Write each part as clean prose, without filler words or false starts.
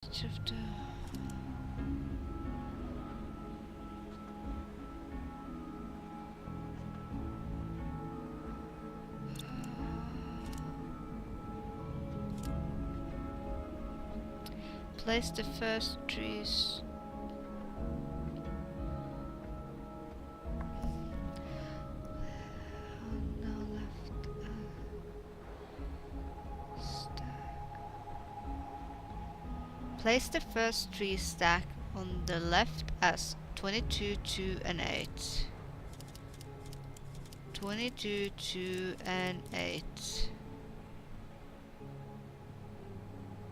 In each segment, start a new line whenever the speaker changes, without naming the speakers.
Each of the place the first trees. Now left stack. Place the first tree stack on the left as 22, 2, and 8. 22, 2, and 8.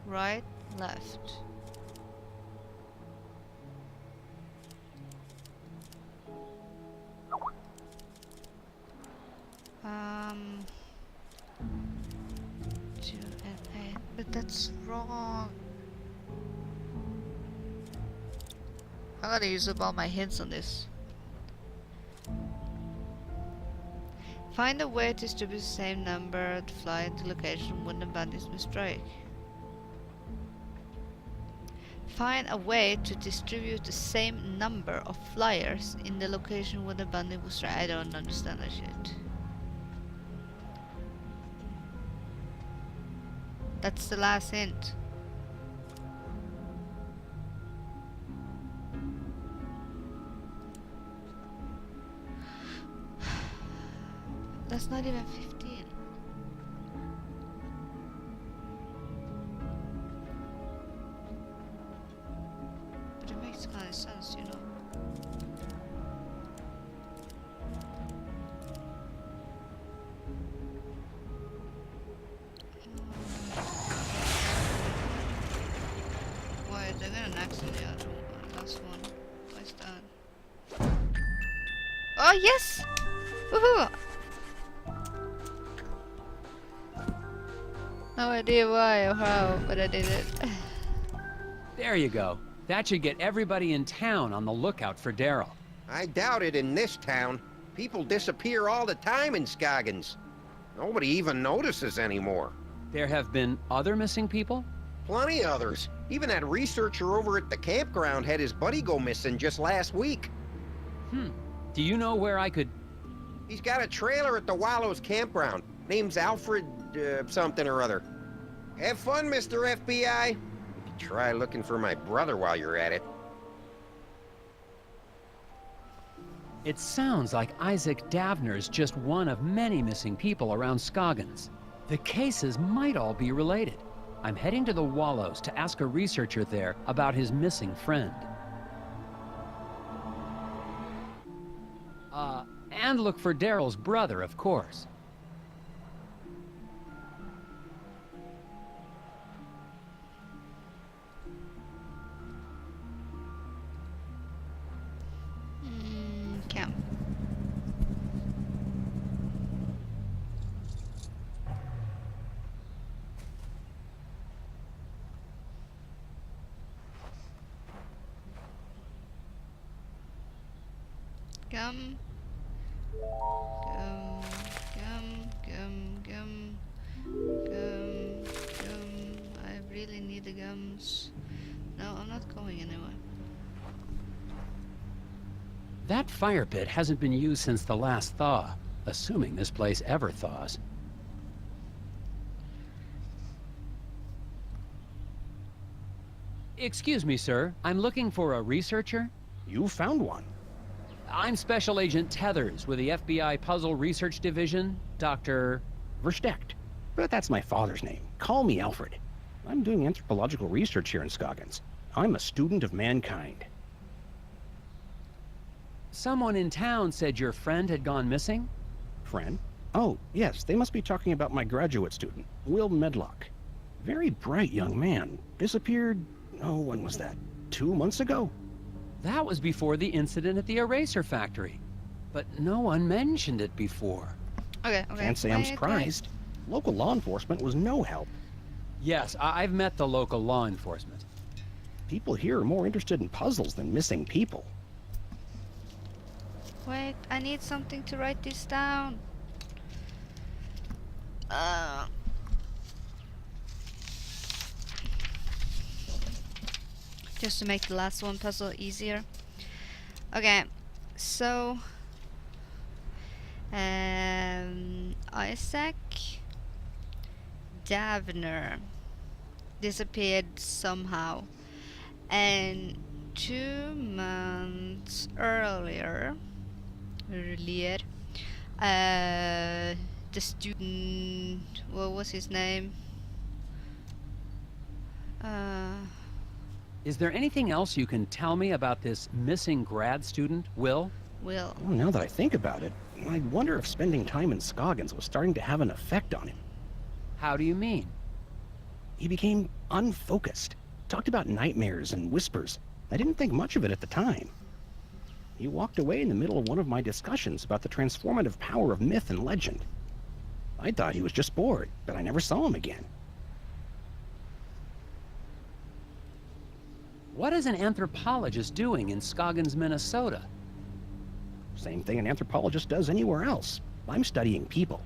Right, left. Um, 2 and 8, but that's wrong. I gotta use up all my hints on this. Find a way to distribute the same number to fly to location when the bandits will strike. Find a way to distribute the same number of flyers in the location where the bandit will strike. I don't understand that shit. That's the last hint. That's not even 15. But it makes kind of sense, you know. Why, they're gonna next on the other one. Last one. What's that? Oh, yes! Woohoo! No idea why or how, but I did it.
There you go. That should get everybody in town on the lookout for Daryl.
I doubt it in this town. People disappear all the time in Scoggins. Nobody even notices anymore.
There have been other missing people?
Plenty others. Even that researcher over at the campground had his buddy go missing just last week.
Do you know where I could...
He's got a trailer at the Wallows campground. Name's Alfred, something or other. Have fun, Mr. FBI. You could try looking for my brother while you're at it.
It sounds like Isaac Davner's just one of many missing people around Scoggins. The cases might all be related. I'm heading to the Wallows to ask a researcher there about his missing friend. And look for Daryl's brother, of course.
Camp. Gum. Gum. Gum. Gum. Gum. Gum. Gum. I really need the gums. No, I'm not going anywhere.
That fire pit hasn't been used since the last thaw, assuming this place ever thaws. Excuse me, sir. I'm looking for a researcher.
You found one.
I'm Special Agent Tethers with the FBI Puzzle Research Division, Dr.
Versteckt. But that's my father's name. Call me Alfred. I'm doing anthropological research here in Scoggins. I'm a student of mankind.
Someone in town said your friend had gone missing?
Friend? Oh, yes, they must be talking about my graduate student, Will Medlock. Very bright young man. Disappeared, oh, when was that? 2 months ago?
That was before the incident at the eraser factory. But no one mentioned it before.
Okay, okay.
Can't say I'm surprised. Local law enforcement was no help.
Yes, I've met the local law enforcement.
People here are more interested in puzzles than missing people.
Wait, I need something to write this down. just to make the last one puzzle easier. Okay, so Isaac Davner disappeared somehow, and 2 months earlier, the student, what was his name?
Is there anything else you can tell me about this missing grad student, Will?
Will.
Well, now that I think about it, I wonder if spending time in Scoggins was starting to have an effect on him.
How do you mean?
He became unfocused, talked about nightmares and whispers. I didn't think much of it at the time. He walked away in the middle of one of my discussions about the transformative power of myth and legend. I thought he was just bored, but I never saw him again.
What is an anthropologist doing in Scoggins, Minnesota?
Same thing an anthropologist does anywhere else. I'm studying people.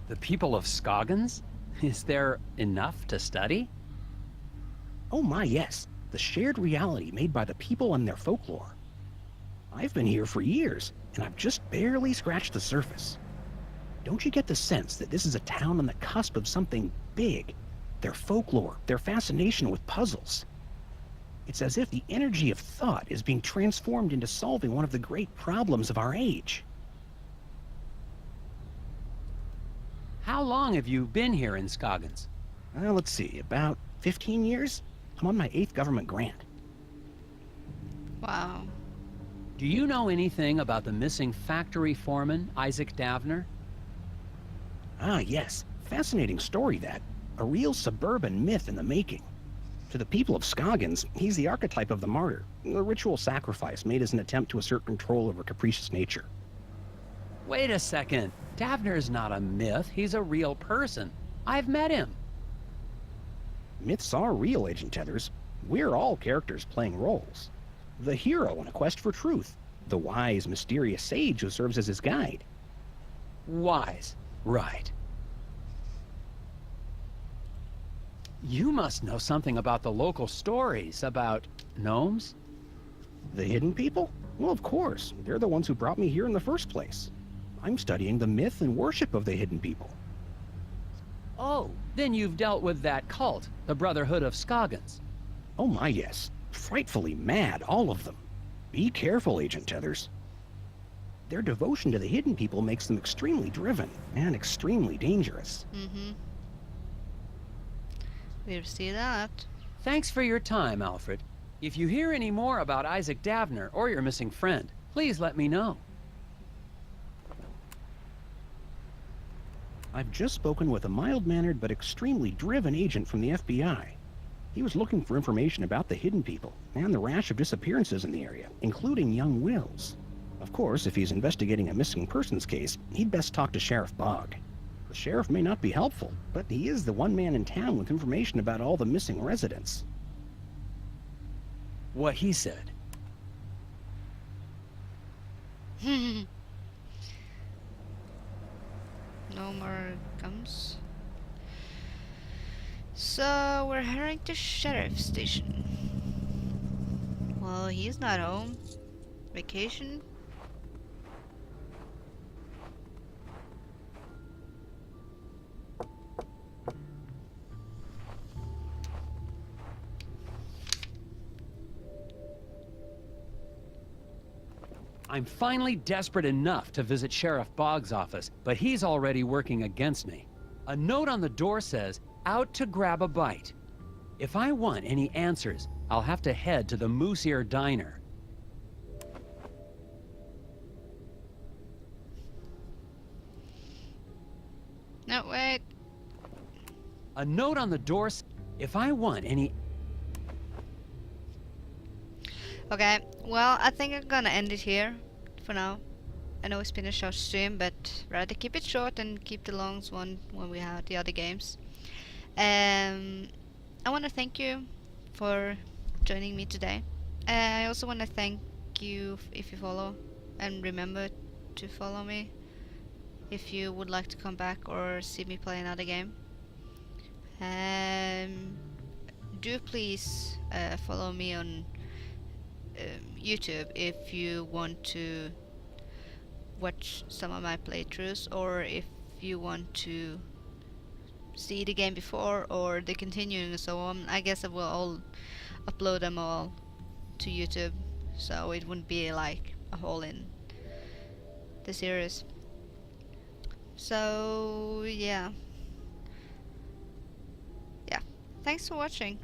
The people of Scoggins? Is there enough to study?
Oh my, yes. The shared reality made by the people and their folklore. I've been here for years, and I've just barely scratched the surface. Don't you get the sense that this is a town on the cusp of something big? Their folklore, their fascination with puzzles. It's as if the energy of thought is being transformed into solving one of the great problems of our age.
How long have you been here in Scoggins?
Let's see, about 15 years? I'm on my 8th government grant.
Wow.
Do you know anything about the missing factory foreman, Isaac Davner?
Ah, yes. Fascinating story, that. A real suburban myth in the making. To the people of Scoggins, he's the archetype of the martyr, a ritual sacrifice made as an attempt to assert control over capricious nature.
Wait a second. Davner's not a myth. He's a real person. I've met him.
Myths are real, Agent Tethers. We're all characters playing roles. The hero in a quest for truth. The wise, mysterious sage who serves as his guide.
Wise. Right. You must know something about the local stories, about gnomes?
The hidden people? Well, of course. They're the ones who brought me here in the first place. I'm studying the myth and worship of the hidden people.
Oh, then you've dealt with that cult, the Brotherhood of Scoggins.
Oh my, yes. Frightfully mad, all of them. Be careful, Agent Tethers. Their devotion to the hidden people makes them extremely driven and extremely dangerous.
Mm-hmm. We'll see that.
Thanks for your time, Alfred. If you hear any more about Isaac Davner or your missing friend, please let me know.
I've just spoken with a mild-mannered but extremely driven agent from the FBI. He was looking for information about the hidden people and the rash of disappearances in the area, including young Will's. Of course, if he's investigating a missing persons case, he'd best talk to Sheriff Bogg. The sheriff may not be helpful, but he is the one man in town with information about all the missing residents.
What he said.
No more gums. So we're heading to sheriff's station. Well, he's not home. Vacation?
I'm finally desperate enough to visit Sheriff Bogg's office, but he's already working against me. A note on the door says, "Out to grab a bite." If I want any answers, I'll have to head to the Moose Ear Diner.
No, wait.
A note on the door if I want any...
Okay, well, I think I'm gonna end it here for now. I know it's been a short stream, but rather keep it short and keep the long one when we have the other games. I want to thank you for joining me today. I also want to thank you if you follow, and remember to follow me if you would like to come back or see me play another game. do please follow me on YouTube if you want to watch some of my playthroughs, or if you want to see the game before or the continuing and so on. I guess I will all upload them all to YouTube, so it wouldn't be like a hole in the series. So yeah, thanks for watching.